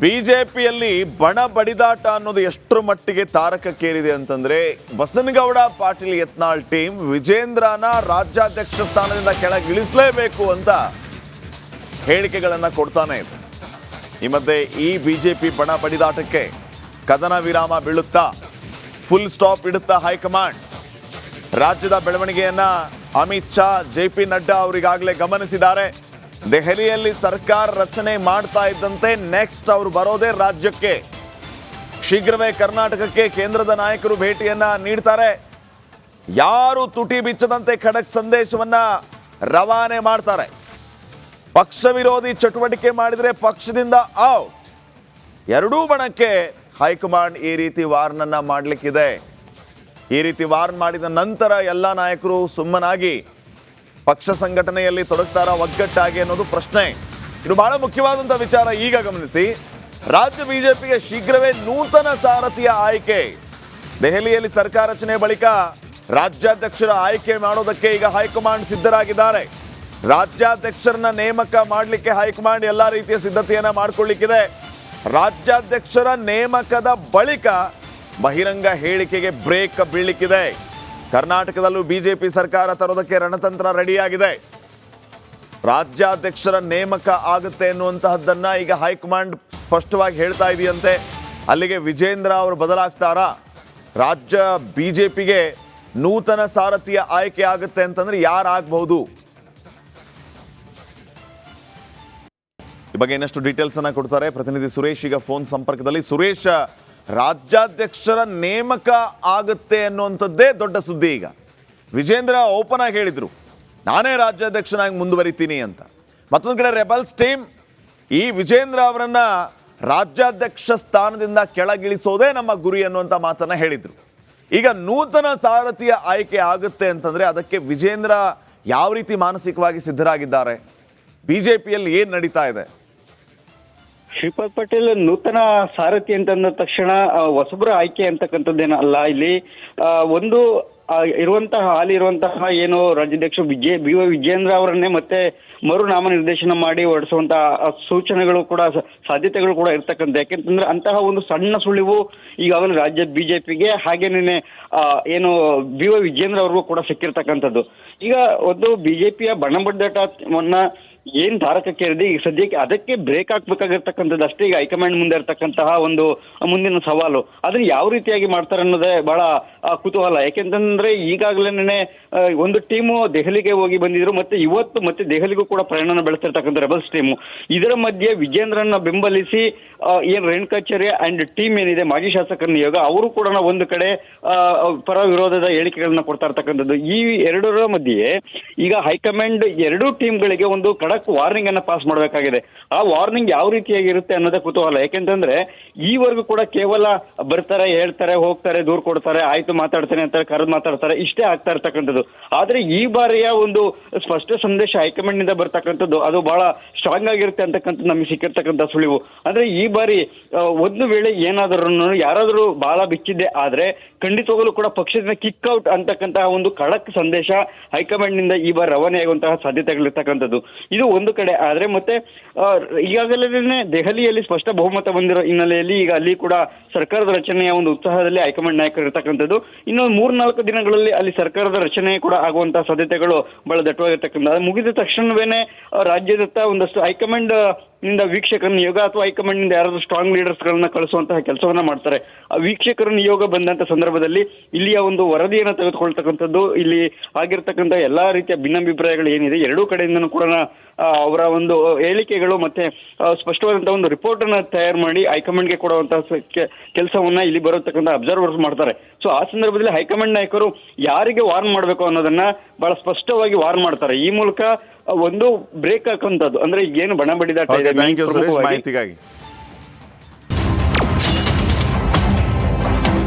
ಬಿಜೆಪಿಯಲ್ಲಿ ಬಣ ಬಡಿದಾಟ ಅನ್ನೋದು ಎಷ್ಟರ ಮಟ್ಟಿಗೆ ತಾರಕಕ್ಕೇರಿದೆ ಅಂತಂದ್ರೆ ಬಸನಗೌಡ ಪಾಟೀಲ್ ಯತ್ನಾಳ್ ಟೀಮ್ ವಿಜೇಂದ್ರನ ರಾಜ್ಯಾಧ್ಯಕ್ಷ ಸ್ಥಾನದಿಂದ ಕೆಳಗಿಳಿಸಲೇಬೇಕು ಅಂತ ಹೇಳಿಕೆಗಳನ್ನ ಕೊಡ್ತಾನೆ ಇದೆ. ಈ ಮಧ್ಯೆ ಈ ಬಿಜೆಪಿ ಬಣ ಬಡಿದಾಟಕ್ಕೆ ಕದನ ವಿರಾಮ ಬೀಳುತ್ತಾ ಫುಲ್ ಸ್ಟಾಪ್ ಇಡುತ್ತಾ ಹೈಕಮಾಂಡ್. ರಾಜ್ಯದ ಬೆಳವಣಿಗೆಯನ್ನ ಅಮಿತ್ ಶಾ ಜೆ.ಪಿ. ನಡ್ಡಾ ಅವರಿಗಾಗಲೇ ಗಮನಿಸಿದ್ದಾರೆ. ದೆಹಲಿಯಲ್ಲಿ ಸರ್ಕಾರ ರಚನೆ ಮಾಡ್ತಾ ಇದ್ದಂತೆ ನೆಕ್ಸ್ಟ್ ಅವರು ಬರೋದೇ ರಾಜ್ಯಕ್ಕೆ. ಶೀಘ್ರವೇ ಕರ್ನಾಟಕಕ್ಕೆ ಕೇಂದ್ರದ ನಾಯಕರು ಭೇಟಿಯನ್ನ ನೀಡ್ತಾರೆ. ಯಾರು ತುಟಿ ಬಿಚ್ಚದಂತೆ ಖಡಕ್ ಸಂದೇಶವನ್ನ ರವಾನೆ ಮಾಡ್ತಾರೆ. ಪಕ್ಷ ವಿರೋಧಿ ಚಟುವಟಿಕೆ ಮಾಡಿದರೆ ಪಕ್ಷದಿಂದ ಔಟ್. ಎರಡೂ ಬಣಕ್ಕೆ ಹೈಕಮಾಂಡ್ ಈ ರೀತಿ ವಾರ್ನನ್ನ ಮಾಡಲಿಕ್ಕಿದೆ. ಈ ರೀತಿ ವಾರ್ನ್ ಮಾಡಿದ ನಂತರ ಎಲ್ಲ ನಾಯಕರು ಸುಮ್ಮನಾಗಿ ಪಕ್ಷ ಸಂಘಟನೆಯಲ್ಲಿ ತೊಡಗ್ತಾರ ಒಗ್ಗಟ್ಟಾಗಿ ಅನ್ನೋದು ಪ್ರಶ್ನೆ. ಇದು ಬಹಳ ಮುಖ್ಯವಾದಂತಹ ವಿಚಾರ. ಈಗ ಗಮನಿಸಿ, ರಾಜ್ಯ ಬಿಜೆಪಿಗೆ ಶೀಘ್ರವೇ ನೂತನ ಸಾರಥಿಯ ಆಯ್ಕೆ. ದೆಹಲಿಯಲ್ಲಿ ಸರ್ಕಾರ ರಚನೆ ಬಳಿಕ ರಾಜ್ಯಾಧ್ಯಕ್ಷರ ಆಯ್ಕೆ ಮಾಡೋದಕ್ಕೆ ಈಗ ಹೈಕಮಾಂಡ್ ಸಿದ್ಧರಾಗಿದ್ದಾರೆ. ರಾಜ್ಯಾಧ್ಯಕ್ಷರನ್ನ ನೇಮಕ ಮಾಡಲಿಕ್ಕೆ ಹೈಕಮಾಂಡ್ ಎಲ್ಲಾ ರೀತಿಯ ಸಿದ್ಧತೆಯನ್ನ ಮಾಡಿಕೊಳ್ಳಿಕ್ಕಿದೆ. ರಾಜ್ಯಾಧ್ಯಕ್ಷರ ನೇಮಕದ ಬಳಿಕ ಬಹಿರಂಗ ಹೇಳಿಕೆಗೆ ಬ್ರೇಕ್ ಬೀಳಲಿಕ್ಕಿದೆ. ಕರ್ನಾಟಕದಲ್ಲೂ ಬಿಜೆಪಿ ಸರ್ಕಾರ ತರೋದಕ್ಕೆ ರಣತಂತ್ರ ರೆಡಿಯಾಗಿದೆ. ರಾಜ್ಯಾಧ್ಯಕ್ಷರ ನೇಮಕ ಆಗುತ್ತೆ ಎನ್ನುವಂತಹದ್ದನ್ನ ಈಗ ಹೈಕಮಾಂಡ್ ಸ್ಪಷ್ಟವಾಗಿ ಹೇಳ್ತಾ ಇದೆಯಂತೆ. ಅಲ್ಲಿಗೆ ವಿಜೇಂದ್ರ ಅವರು ಬದಲಾಗ್ತಾರಾ? ರಾಜ್ಯ ಬಿಜೆಪಿಗೆ ನೂತನ ಸಾರಥಿಯ ಆಯ್ಕೆ ಆಗುತ್ತೆ ಅಂತಂದ್ರೆ ಯಾರಾಗಬಹುದು? ಈ ಬಗ್ಗೆ ಇನ್ನಷ್ಟು ಡೀಟೇಲ್ಸ್ ಅನ್ನ ಕೊಡ್ತಾರೆ ಪ್ರತಿನಿಧಿ ಸುರೇಶ್ ಈಗ ಫೋನ್ ಸಂಪರ್ಕದಲ್ಲಿ. ಸುರೇಶ್, ರಾಜ್ಯಾಧ್ಯಕ್ಷರ ನೇಮಕ ಆಗುತ್ತೆ ಅನ್ನುವಂಥದ್ದೇ ದೊಡ್ಡ ಸುದ್ದಿ. ಈಗ ವಿಜೇಂದ್ರ ಓಪನ್ ಆಗಿ ಹೇಳಿದ್ರು, ನಾನೇ ರಾಜ್ಯಾಧ್ಯಕ್ಷನಾಗಿ ಮುಂದುವರಿತೀನಿ ಅಂತ. ಮತ್ತೊಂದು ಕಡೆ ರೆಬಲ್ಸ್ ಟೀಮ್ ಈ ವಿಜೇಂದ್ರ ಅವರನ್ನ ರಾಜ್ಯಾಧ್ಯಕ್ಷ ಸ್ಥಾನದಿಂದ ಕೆಳಗಿಳಿಸೋದೇ ನಮ್ಮ ಗುರಿ ಅನ್ನುವಂಥ ಮಾತನ್ನ ಹೇಳಿದ್ರು. ಈಗ ನೂತನ ಸಾರಥಿಯ ಆಯ್ಕೆ ಆಗುತ್ತೆ ಅಂತಂದ್ರೆ ಅದಕ್ಕೆ ವಿಜೇಂದ್ರ ಯಾವ ರೀತಿ ಮಾನಸಿಕವಾಗಿ ಸಿದ್ಧರಾಗಿದ್ದಾರೆ? ಬಿಜೆಪಿಯಲ್ಲಿ ಏನ್ ನಡೀತಾ ಇದೆ? ಶ್ರೀಪಾದ್ ಪಟೇಲ್ ನೂತನ ಸಾರಥಿ ಅಂತಂದ ತಕ್ಷಣ ಹೊಸಬರ ಆಯ್ಕೆ ಅಂತಕ್ಕಂಥದ್ದೇನ ಅಲ್ಲ. ಇಲ್ಲಿ ಒಂದು ಇರುವಂತಹ ಹಾಲಿ ಇರುವಂತಹ ಏನು ರಾಜ್ಯಾಧ್ಯಕ್ಷ ಬಿ.ವೈ. ವಿಜೇಂದ್ರ ಅವರನ್ನೇ ಮತ್ತೆ ಮರು ನಾಮನಿರ್ದೇಶನ ಮಾಡಿ ಹೊರಡಿಸುವಂತಹ ಸೂಚನೆಗಳು ಕೂಡ ಸಾಧ್ಯತೆಗಳು ಕೂಡ ಇರ್ತಕ್ಕಂಥ. ಯಾಕೆಂತಂದ್ರೆ ಅಂತಹ ಒಂದು ಸಣ್ಣ ಸುಳಿವು ಈಗಾಗಲೇ ರಾಜ್ಯ ಬಿಜೆಪಿಗೆ ಹಾಗೇನೇ ಏನು ಬಿ.ವೈ. ವಿಜೇಂದ್ರ ಅವ್ರಿಗೂ ಕೂಡ ಸಿಕ್ಕಿರ್ತಕ್ಕಂಥದ್ದು. ಈಗ ಒಂದು ಬಿಜೆಪಿಯ ಬಣ ಬಡಿದಾಟವನ್ನ ಏನ್ ತಾರಕಕ್ಕೇರಿದೆ ಈಗ ಸದ್ಯಕ್ಕೆ ಅದಕ್ಕೆ ಬ್ರೇಕ್ ಹಾಕ್ಬೇಕಾಗಿರ್ತಕ್ಕಂಥದ್ದು ಅಷ್ಟೇ ಈಗ ಹೈಕಮಾಂಡ್ ಮುಂದೆ ಇರ್ತಕ್ಕಂತಹ ಒಂದು ಮುಂದಿನ ಸವಾಲು. ಅದನ್ನ ಯಾವ ರೀತಿಯಾಗಿ ಮಾಡ್ತಾರೆ ಅನ್ನೋದೇ ಬಹಳ ಕುತೂಹಲ. ಯಾಕೆಂತಂದ್ರೆ ಈಗಾಗಲೇ ಒಂದು ಟೀಮು ದೆಹಲಿಗೆ ಹೋಗಿ ಬಂದಿದ್ರು, ಮತ್ತೆ ಇವತ್ತು ಮತ್ತೆ ದೆಹಲಿಗೂ ಕೂಡ ಪ್ರಯಾಣ ಬೆಳೆಸ್ತಿರ್ತಕ್ಕಂಥ ರೆಬಲ್ಸ್ ಟೀಮು. ಇದರ ಮಧ್ಯೆ ವಿಜೇಂದ್ರನ್ನ ಬೆಂಬಲಿಸಿ ಏನ್ ರೇಣುಕಾಚಾರ್ಯ ಅಂಡ್ ಟೀಮ್ ಏನಿದೆ ಮಾಜಿ ಶಾಸಕರ ನಿಯೋಗ ಅವರು ಕೂಡ ಒಂದು ಕಡೆ ಪರ ವಿರೋಧದ ಹೇಳಿಕೆಗಳನ್ನ ಕೊಡ್ತಾ ಇರ್ತಕ್ಕಂಥದ್ದು. ಈ ಎರಡರ ಮಧ್ಯೆ ಈಗ ಹೈಕಮಾಂಡ್ ಎರಡೂ ಟೀಮ್ಗಳಿಗೆ ಒಂದು ಖಡಕ್ ವಾರ್ನಿಂಗ್ ಅನ್ನ ಪಾಸ್ ಮಾಡಬೇಕಾಗಿದೆ. ಆ ವಾರ್ನಿಂಗ್ ಯಾವ ರೀತಿಯಾಗಿರುತ್ತೆ ಅನ್ನೋದೇ ಕುತೂಹಲ. ಯಾಕೆಂತಂದ್ರೆ ಈವರೆಗೂ ಕೂಡ ಕೇವಲ ಬರ್ತಾರೆ, ಹೇಳ್ತಾರೆ, ಹೋಗ್ತಾರೆ, ದೂರ್ ಕೊಡ್ತಾರೆ, ಆಯ್ತು ಮಾತಾಡ್ತಾರೆ ಅಂತಾರೆ, ಕರೆದು ಮಾತಾಡ್ತಾರೆ, ಇಷ್ಟೇ ಆಗ್ತಾ ಇರ್ತಕ್ಕಂಥದ್ದು. ಆದ್ರೆ ಈ ಬಾರಿಯ ಒಂದು ಸ್ಪಷ್ಟ ಸಂದೇಶ ಹೈಕಮಾಂಡ್ ನಿಂದ ಬರ್ತಕ್ಕಂಥದ್ದು ಅದು ಬಹಳ ಸ್ಟ್ರಾಂಗ್ ಆಗಿರುತ್ತೆ ಅಂತಕ್ಕಂಥದ್ದು ನಮಗೆ ಸಿಕ್ಕಿರ್ತಕ್ಕಂಥ ಸುಳಿವು. ಅಂದ್ರೆ ಈ ಬಾರಿ ಒಂದು ವೇಳೆ ಏನಾದರೂ ಯಾರಾದರೂ ಬಹಳ ಬಿಚ್ಚಿದ್ದೆ ಆದ್ರೆ ಖಂಡಿತವಾಗಲೂ ಕೂಡ ಪಕ್ಷದಿಂದ ಕಿಕ್ ಔಟ್ ಅಂತಕ್ಕಂತಹ ಒಂದು ಖಡಕ್ ಸಂದೇಶ ಹೈಕಮಾಂಡ್ ನಿಂದ ಈ ಬಾರಿ ರವಾನೆ ಆಗುವಂತಹ ಸಾಧ್ಯತೆಗಳಿರ್ತಕ್ಕಂಥದ್ದು. ಇದು ಒಂದು ಕಡೆ. ಆದ್ರೆ ಮತ್ತೆ ಈಗಾಗಲೇ ದೆಹಲಿಯಲ್ಲಿ ಸ್ಪಷ್ಟ ಬಹುಮತ ಬಂದಿರೋ ಹಿನ್ನೆಲೆಯಲ್ಲಿ ಈಗ ಅಲ್ಲಿ ಕೂಡ ಸರ್ಕಾರದ ರಚನೆಯ ಒಂದು ಉತ್ಸಾಹದಲ್ಲಿ ಹೈಕಮಾಂಡ್ ನಾಯಕರು ಇರ್ತಕ್ಕಂಥದ್ದು. ಇನ್ನು 3-4 ದಿನಗಳಲ್ಲಿ ಅಲ್ಲಿ ಸರ್ಕಾರದ ರಚನೆ ಕೂಡ ಆಗುವಂತಹ ಸಾಧ್ಯತೆಗಳು ಬಹಳ ದಟ್ಟವಾಗಿರ್ತಕ್ಕಂಥ. ಮುಗಿದ ತಕ್ಷಣವೇನೆ ರಾಜ್ಯದತ್ತ ಒಂದಷ್ಟು ಹೈಕಮಾಂಡ್ ನಿಂದ ವೀಕ್ಷಕರ ನಿಯೋಗ ಅಥವಾ ಹೈಕಮಾಂಡ್ ನಿಂದ ಯಾರಾದ್ರೂ ಸ್ಟ್ರಾಂಗ್ ಲೀಡರ್ಸ್ ಗಳನ್ನ ಕಳಿಸುವಂತಹ ಕೆಲಸವನ್ನ ಮಾಡ್ತಾರೆ. ಆ ವೀಕ್ಷಕರ ನಿಯೋಗ ಬಂದಂತ ಸಂದರ್ಭದಲ್ಲಿ ಇಲ್ಲಿಯ ಒಂದು ವರದಿಯನ್ನು ತೆಗೆದುಕೊಳ್ತಕ್ಕಂಥದ್ದು, ಇಲ್ಲಿ ಆಗಿರ್ತಕ್ಕಂಥ ಎಲ್ಲಾ ರೀತಿಯ ಭಿನ್ನಾಭಿಪ್ರಾಯಗಳು ಏನಿದೆ ಎರಡೂ ಕಡೆಯಿಂದನೂ ಕೂಡ ಅವರ ಒಂದು ಹೇಳಿಕೆಗಳು ಮತ್ತೆ ಸ್ಪಷ್ಟವಾದಂತಹ ಒಂದು ರಿಪೋರ್ಟ್ ಅನ್ನ ತಯಾರು ಮಾಡಿ ಹೈಕಮಾಂಡ್ಗೆ ಕೊಡುವಂತಹ ಕೆಲಸವನ್ನ ಇಲ್ಲಿ ಬರತಕ್ಕಂಥ ಅಬ್ಸರ್ವರ್ಸ್ ಮಾಡ್ತಾರೆ. ಸೊ ಆ ಸಂದರ್ಭದಲ್ಲಿ ಹೈಕಮಾಂಡ್ ನಾಯಕರು ಯಾರಿಗೆ ವಾರ್ನ್ ಮಾಡಬೇಕು ಅನ್ನೋದನ್ನ ಬಹಳ ಸ್ಪಷ್ಟವಾಗಿ ವಾರ್ನ್ ಮಾಡ್ತಾರೆ. ಈ ಮೂಲಕ ಒಂದು ಬ್ರೇಕ್ ಹಾಕುವಂಥದ್ದು. ಅಂದ್ರೆ ಏನು ಬಣ ಬಡಿದಾಟ ಇದೆ. ಮಾಹಿತಿಗಾಗಿ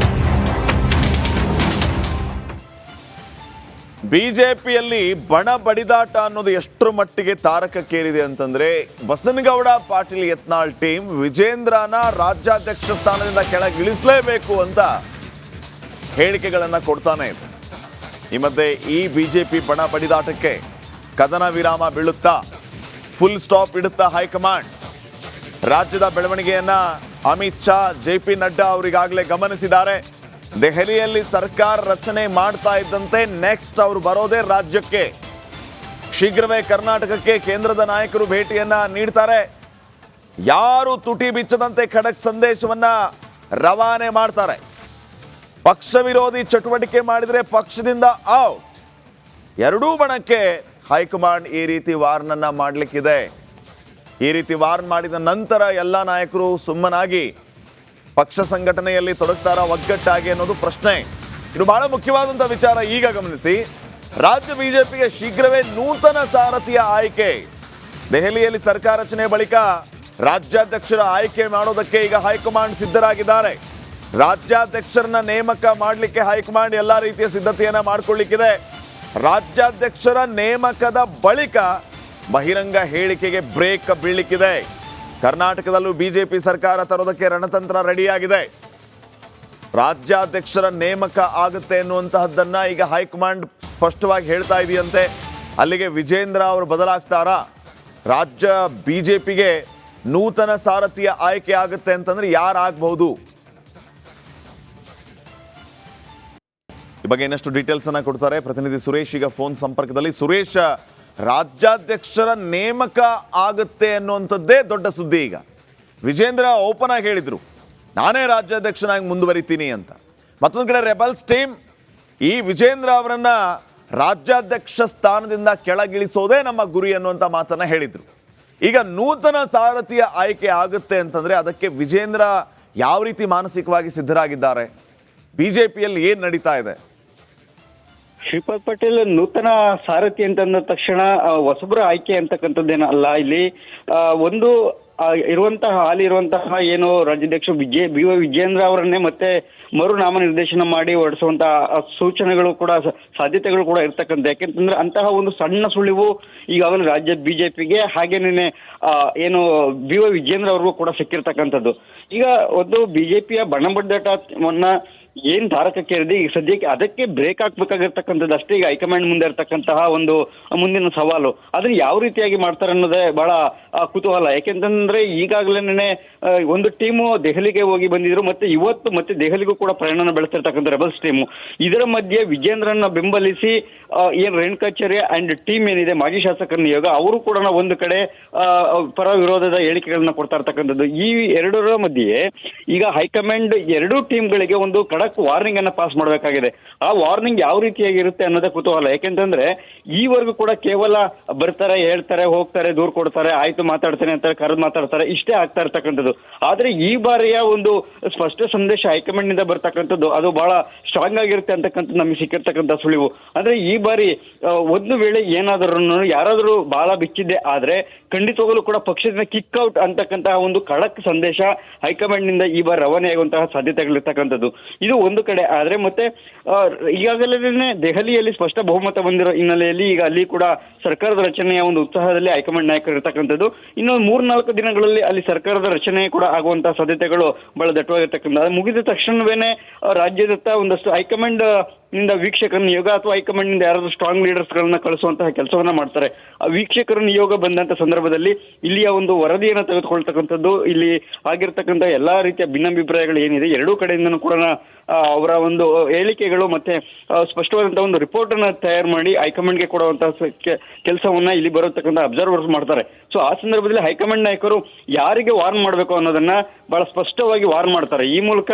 ಬಿಜೆಪಿಯಲ್ಲಿ ಬಣ ಬಡಿದಾಟ ಅನ್ನೋದು ಎಷ್ಟರ ಮಟ್ಟಿಗೆ ತಾರಕಕ್ಕೇರಿದೆ ಅಂತಂದ್ರೆ ಬಸನಗೌಡ ಪಾಟೀಲ್ ಯತ್ನಾಳ್ ಟೀಮ್ ವಿಜೇಂದ್ರನ ರಾಜ್ಯಾಧ್ಯಕ್ಷ ಸ್ಥಾನದಿಂದ ಕೆಳಗಿಳಿಸಲೇಬೇಕು ಅಂತ ಹೇಳಿಕೆಗಳನ್ನ ಕೊಡ್ತಾನೆ ಇದೆ. ಈ ಮಧ್ಯೆ ಈ ಬಿಜೆಪಿ ಬಣ ಬಡಿದಾಟಕ್ಕೆ ಕದನ ವಿರಾಮ ಬೀಳುತ್ತಾ ಫುಲ್ ಸ್ಟಾಪ್ ಇಡುತ್ತಾ ಹೈಕಮಾಂಡ್. ರಾಜ್ಯದ ಬೆಳವಣಿಗೆಯನ್ನ ಅಮಿತ್ ಶಾ JP ನಡ್ಡಾ ಅವರಿಗಾಗಲೇ ಗಮನಿಸಿದ್ದಾರೆ. ದೆಹಲಿಯಲ್ಲಿ ಸರ್ಕಾರ ರಚನೆ ಮಾಡ್ತಾ ಇದ್ದಂತೆ ನೆಕ್ಸ್ಟ್ ಅವರು ಬರೋದೇ ರಾಜ್ಯಕ್ಕೆ. ಶೀಘ್ರವೇ ಕರ್ನಾಟಕಕ್ಕೆ ಕೇಂದ್ರದ ನಾಯಕರು ಭೇಟಿಯನ್ನ ನೀಡ್ತಾರೆ. ಯಾರು ತುಟಿ ಬಿಚ್ಚದಂತೆ ಖಡಕ್ ಸಂದೇಶವನ್ನ ರವಾನೆ ಮಾಡ್ತಾರೆ. ಪಕ್ಷ ವಿರೋಧಿ ಚಟುವಟಿಕೆ ಮಾಡಿದ್ರೆ ಪಕ್ಷದಿಂದ ಔಟ್. ಎರಡೂ ಬಣಕ್ಕೆ ಹೈಕಮಾಂಡ್ ಈ ರೀತಿ ವಾರ್ನನ್ನ ಮಾಡಲಿಕ್ಕಿದೆ. ಈ ರೀತಿ ವಾರ್ನ್ ಮಾಡಿದ ನಂತರ ಎಲ್ಲ ನಾಯಕರು ಸುಮ್ಮನಾಗಿ ಪಕ್ಷ ಸಂಘಟನೆಯಲ್ಲಿ ತೊಡಗ್ತಾರ ಒಗ್ಗಟ್ಟಾಗಿ ಅನ್ನೋದು ಪ್ರಶ್ನೆ. ಇದು ಬಹಳ ಮುಖ್ಯವಾದಂಥ ವಿಚಾರ. ಈಗ ಗಮನಿಸಿ, ರಾಜ್ಯ ಬಿಜೆಪಿಗೆ ಶೀಘ್ರವೇ ನೂತನ ಸಾರಥಿಯ ಆಯ್ಕೆ. ದೆಹಲಿಯಲ್ಲಿ ಸರ್ಕಾರ ರಚನೆ ಬಳಿಕ ರಾಜ್ಯಾಧ್ಯಕ್ಷರ ಆಯ್ಕೆ ಮಾಡೋದಕ್ಕೆ ಈಗ ಹೈಕಮಾಂಡ್ ಸಿದ್ಧರಾಗಿದ್ದಾರೆ. ರಾಜ್ಯಾಧ್ಯಕ್ಷರನ್ನ ನೇಮಕ ಮಾಡಲಿಕ್ಕೆ ಹೈಕಮಾಂಡ್ ಎಲ್ಲ ರೀತಿಯ ಸಿದ್ಧತೆಯನ್ನ ಮಾಡಿಕೊಳ್ಳಿಕ್ಕಿದೆ. ರಾಜ್ಯಾಧ್ಯಕ್ಷರ ನೇಮಕದ ಬಳಿಕ ಬಹಿರಂಗ ಹೇಳಿಕೆಗೆ ಬ್ರೇಕ್ ಬೀಳಲಿಕ್ಕಿದೆ. ಕರ್ನಾಟಕದಲ್ಲೂ ಬಿಜೆಪಿ ಸರ್ಕಾರ ತರೋದಕ್ಕೆ ರಣತಂತ್ರ ರೆಡಿಯಾಗಿದೆ. ರಾಜ್ಯಾಧ್ಯಕ್ಷರ ನೇಮಕ ಆಗುತ್ತೆ ಎನ್ನುವಂತಹದ್ದನ್ನ ಈಗ ಹೈಕಮಾಂಡ್ ಸ್ಪಷ್ಟವಾಗಿ ಹೇಳ್ತಾ ಇದೆಯಂತೆ. ಅಲ್ಲಿಗೆ ವಿಜೇಂದ್ರ ಅವರು ಬದಲಾಗ್ತಾರಾ? ರಾಜ್ಯ ಬಿಜೆಪಿಗೆ ನೂತನ ಸಾರಥಿಯ ಆಯ್ಕೆ ಆಗುತ್ತೆ ಅಂತಂದ್ರೆ ಯಾರಾಗಬಹುದು? ಈ ಬಗ್ಗೆ ಇನ್ನಷ್ಟು ಡೀಟೇಲ್ಸ್ ಅನ್ನ ಕೊಡ್ತಾರೆ ಪ್ರತಿನಿಧಿ ಸುರೇಶ್ ಈಗ ಫೋನ್ ಸಂಪರ್ಕದಲ್ಲಿ. ಸುರೇಶ್, ರಾಜ್ಯಾಧ್ಯಕ್ಷರ ನೇಮಕ ಆಗುತ್ತೆ ಅನ್ನುವಂಥದ್ದೇ ದೊಡ್ಡ ಸುದ್ದಿ. ಈಗ ವಿಜೇಂದ್ರ ಓಪನ್ ಆಗಿ ಹೇಳಿದ್ರು, ನಾನೇ ರಾಜ್ಯಾಧ್ಯಕ್ಷನಾಗಿ ಮುಂದುವರಿತೀನಿ ಅಂತ. ಮತ್ತೊಂದು ಕಡೆ ರೆಬಲ್ಸ್ ಟೀಮ್ ಈ ವಿಜೇಂದ್ರ ಅವರನ್ನ ರಾಜ್ಯಾಧ್ಯಕ್ಷ ಸ್ಥಾನದಿಂದ ಕೆಳಗಿಳಿಸೋದೇ ನಮ್ಮ ಗುರಿ ಅನ್ನುವಂಥ ಮಾತನ್ನ ಹೇಳಿದ್ರು. ಈಗ ನೂತನ ಸಾರಥಿಯ ಆಯ್ಕೆ ಆಗುತ್ತೆ ಅಂತಂದ್ರೆ ಅದಕ್ಕೆ ವಿಜೇಂದ್ರ ಯಾವ ರೀತಿ ಮಾನಸಿಕವಾಗಿ ಸಿದ್ಧರಾಗಿದ್ದಾರೆ? ಬಿಜೆಪಿಯಲ್ಲಿ ಏನ್ ನಡೀತಾ ಇದೆ? ಶ್ರೀಪಾದ್ ಪಟೇಲ್ ನೂತನ ಸಾರಥಿ ಅಂತಂದ ತಕ್ಷಣ ಹೊಸಬ್ರ ಆಯ್ಕೆ ಅಂತಕ್ಕಂಥದ್ದೇನ ಅಲ್ಲ. ಇಲ್ಲಿ ಒಂದು ಹಾಲಿ ಇರುವಂತಹ ಏನು ರಾಜ್ಯಾಧ್ಯಕ್ಷ BY ವಿಜೇಂದ್ರ ಅವರನ್ನೇ ಮತ್ತೆ ಮರು ನಾಮನಿರ್ದೇಶನ ಮಾಡಿ ಹೊರಡಿಸುವಂತಹ ಸೂಚನೆಗಳು ಕೂಡ ಸಾಧ್ಯತೆಗಳು ಕೂಡ ಇರ್ತಕ್ಕಂಥ. ಯಾಕೆಂತಂದ್ರೆ ಅಂತಹ ಒಂದು ಸಣ್ಣ ಸುಳಿವು ಈಗಾಗಲೇ ರಾಜ್ಯ ಬಿಜೆಪಿಗೆ ಹಾಗೇನೆ ಏನು BY ವಿಜೇಂದ್ರ ಅವ್ರಿಗೂ ಕೂಡ ಸಿಕ್ಕಿರ್ತಕ್ಕಂಥದ್ದು. ಈಗ ಒಂದು ಬಿಜೆಪಿಯ ಬಣಬಡ್ದಾಟವನ್ನ ಏನ್ ತಾರಕಕ್ಕೇರಿದೆ ಈಗ ಸದ್ಯಕ್ಕೆ ಅದಕ್ಕೆ ಬ್ರೇಕ್ ಹಾಕ್ಬೇಕಾಗಿರ್ತಕ್ಕಂಥದ್ದು ಅಷ್ಟೇ ಈಗ ಹೈಕಮಾಂಡ್ ಮುಂದೆ ಇರ್ತಕ್ಕಂತಹ ಒಂದು ಮುಂದಿನ ಸವಾಲು. ಅದನ್ನ ಯಾವ ರೀತಿಯಾಗಿ ಮಾಡ್ತಾರೆ ಅನ್ನೋದೇ ಬಹಳ ಕುತೂಹಲ. ಯಾಕೆಂತಂದ್ರೆ ಈಗಾಗಲೇ ಒಂದು ಟೀಮು ದೆಹಲಿಗೆ ಹೋಗಿ ಬಂದಿದ್ರು, ಮತ್ತೆ ಇವತ್ತು ಮತ್ತೆ ದೆಹಲಿಗೂ ಕೂಡ ಪ್ರಯಾಣ ಬೆಳೆಸ್ತಿರ್ತಕ್ಕಂಥ ರೆಬಲ್ಸ್ ಟೀಮು. ಇದರ ಮಧ್ಯೆ ವಿಜೇಂದ್ರನ್ನ ಬೆಂಬಲಿಸಿ ಏನ್ ರೇಣುಕಾಚಾರ್ಯ ಅಂಡ್ ಟೀಮ್ ಏನಿದೆ ಮಾಜಿ ಶಾಸಕರ ನಿಯೋಗ ಅವರು ಕೂಡ ಒಂದು ಕಡೆ ಪರ ವಿರೋಧದ ಹೇಳಿಕೆಗಳನ್ನ ಕೊಡ್ತಾ ಇರ್ತಕ್ಕಂಥದ್ದು. ಈ ಎರಡರ ಮಧ್ಯೆ ಈಗ ಹೈಕಮಾಂಡ್ ಎರಡೂ ಟೀಮ್ಗಳಿಗೆ ಒಂದು ವಾರ್ನಿಂಗ್ ಅನ್ನ ಪಾಸ್ ಮಾಡಬೇಕಾಗಿದೆ. ಆ ವಾರ್ನಿಂಗ್ ಯಾವ ರೀತಿಯಾಗಿರುತ್ತೆ ಅನ್ನೋದೇ ಕುತೂಹಲ. ಯಾಕೆಂತಂದ್ರೆ ಈವರೆಗೂ ಕೂಡ ಕೇವಲ ಬರ್ತಾರೆ, ಹೇಳ್ತಾರೆ, ಹೋಗ್ತಾರೆ, ದೂರ ಕೊಡ್ತಾರೆ, ಆಯ್ತು ಮಾತಾಡ್ತಾನೆ ಅಂತಾರೆ, ಕರೆದು ಮಾತಾಡ್ತಾರೆ, ಇಷ್ಟೇ ಆಗ್ತಾ ಇರ್ತಕ್ಕಂಥದ್ದು. ಆದ್ರೆ ಈ ಬಾರಿಯ ಒಂದು ಸ್ಪಷ್ಟ ಸಂದೇಶ ಹೈಕಮಾಂಡ್ ನಿಂದ ಬರ್ತಕ್ಕಂಥದ್ದು ಅದು ಬಹಳ ಸ್ಟ್ರಾಂಗ್ ಆಗಿರುತ್ತೆ ಅಂತಕ್ಕಂಥದ್ದು ನಮಗೆ ಸಿಕ್ಕಿರ್ತಕ್ಕಂಥ ಸುಳಿವು. ಅಂದ್ರೆ ಈ ಬಾರಿ ಒಂದು ವೇಳೆ ಏನಾದರೂ ಯಾರಾದರೂ ಬಾಲ ಬಿಚ್ಚಿದ್ದೆ ಆದ್ರೆ ಖಂಡಿತವಾಗಲೂ ಕೂಡ ಪಕ್ಷದಿಂದ ಕಿಕ್ ಔಟ್ ಅಂತಕ್ಕಂತಹ ಒಂದು ಖಡಕ್ ಸಂದೇಶ ಹೈಕಮಾಂಡ್ ನಿಂದ ಈ ಬಾರಿ ರವಾನೆಯಾಗುವಂತಹ ಸಾಧ್ಯತೆಗಳಿರ್ತಕ್ಕಂಥದ್ದು. ಇದು ಒಂದು ಕಡೆ. ಆದ್ರೆ ಮತ್ತೆ ಈಗಾಗಲೇ ದೆಹಲಿಯಲ್ಲಿ ಸ್ಪಷ್ಟ ಬಹುಮತ ಬಂದಿರೋ ಹಿನ್ನೆಲೆಯಲ್ಲಿ ಈಗ ಅಲ್ಲಿ ಕೂಡ ಸರ್ಕಾರದ ರಚನೆಯ ಒಂದು ಉತ್ಸಾಹದಲ್ಲಿ ಹೈಕಮಾಂಡ್ ನಾಯಕರು ಇರ್ತಕ್ಕಂಥದ್ದು. ಇನ್ನೊಂದು 3-4 ದಿನಗಳಲ್ಲಿ ಅಲ್ಲಿ ಸರ್ಕಾರದ ರಚನೆ ಕೂಡ ಆಗುವಂತಹ ಸಾಧ್ಯತೆಗಳು ಬಹಳ ದಟ್ಟವಾಗಿರ್ತಕ್ಕಂಥ. ಮುಗಿದ ತಕ್ಷಣವೇನೆ ರಾಜ್ಯದತ್ತ ಒಂದಷ್ಟು ಹೈಕಮಾಂಡ್ ನಿಂದ ವೀಕ್ಷಕರ ನಿಯೋಗ ಅಥವಾ ಹೈಕಮಾಂಡ್ ನಿಂದ ಯಾರಾದ್ರೂ ಸ್ಟ್ರಾಂಗ್ ಲೀಡರ್ಸ್ ಗಳನ್ನ ಕಳಿಸುವಂತಹ ಕೆಲಸವನ್ನ ಮಾಡ್ತಾರೆ. ಆ ವೀಕ್ಷಕರ ನಿಯೋಗ ಬಂದಂತ ಸಂದರ್ಭದಲ್ಲಿ ಇಲ್ಲಿಯ ಒಂದು ವರದಿಯನ್ನು ತೆಗೆದುಕೊಳ್ತಕ್ಕಂಥದ್ದು, ಇಲ್ಲಿ ಆಗಿರ್ತಕ್ಕಂಥ ಎಲ್ಲಾ ರೀತಿಯ ಭಿನ್ನಾಭಿಪ್ರಾಯಗಳು ಏನಿದೆ ಎರಡೂ ಕಡೆಯಿಂದನೂ ಕೂಡ ಅವರ ಒಂದು ಹೇಳಿಕೆಗಳು ಮತ್ತೆ ಸ್ಪಷ್ಟವಾದಂತಹ ಒಂದು ರಿಪೋರ್ಟ್ ಅನ್ನ ತಯಾರು ಮಾಡಿ ಹೈಕಮಾಂಡ್ಗೆ ಕೊಡುವಂತಹ ಕೆಲಸವನ್ನ ಇಲ್ಲಿ ಬರತಕ್ಕಂಥ ಅಬ್ಸರ್ವರ್ಸ್ ಮಾಡ್ತಾರೆ. ಸೊ ಆ ಸಂದರ್ಭದಲ್ಲಿ ಹೈಕಮಾಂಡ್ ನಾಯಕರು ಯಾರಿಗೆ ವಾರ್ನ್ ಮಾಡಬೇಕು ಅನ್ನೋದನ್ನ ಬಹಳ ಸ್ಪಷ್ಟವಾಗಿ ವಾರ್ನ್ ಮಾಡ್ತಾರೆ. ಈ ಮೂಲಕ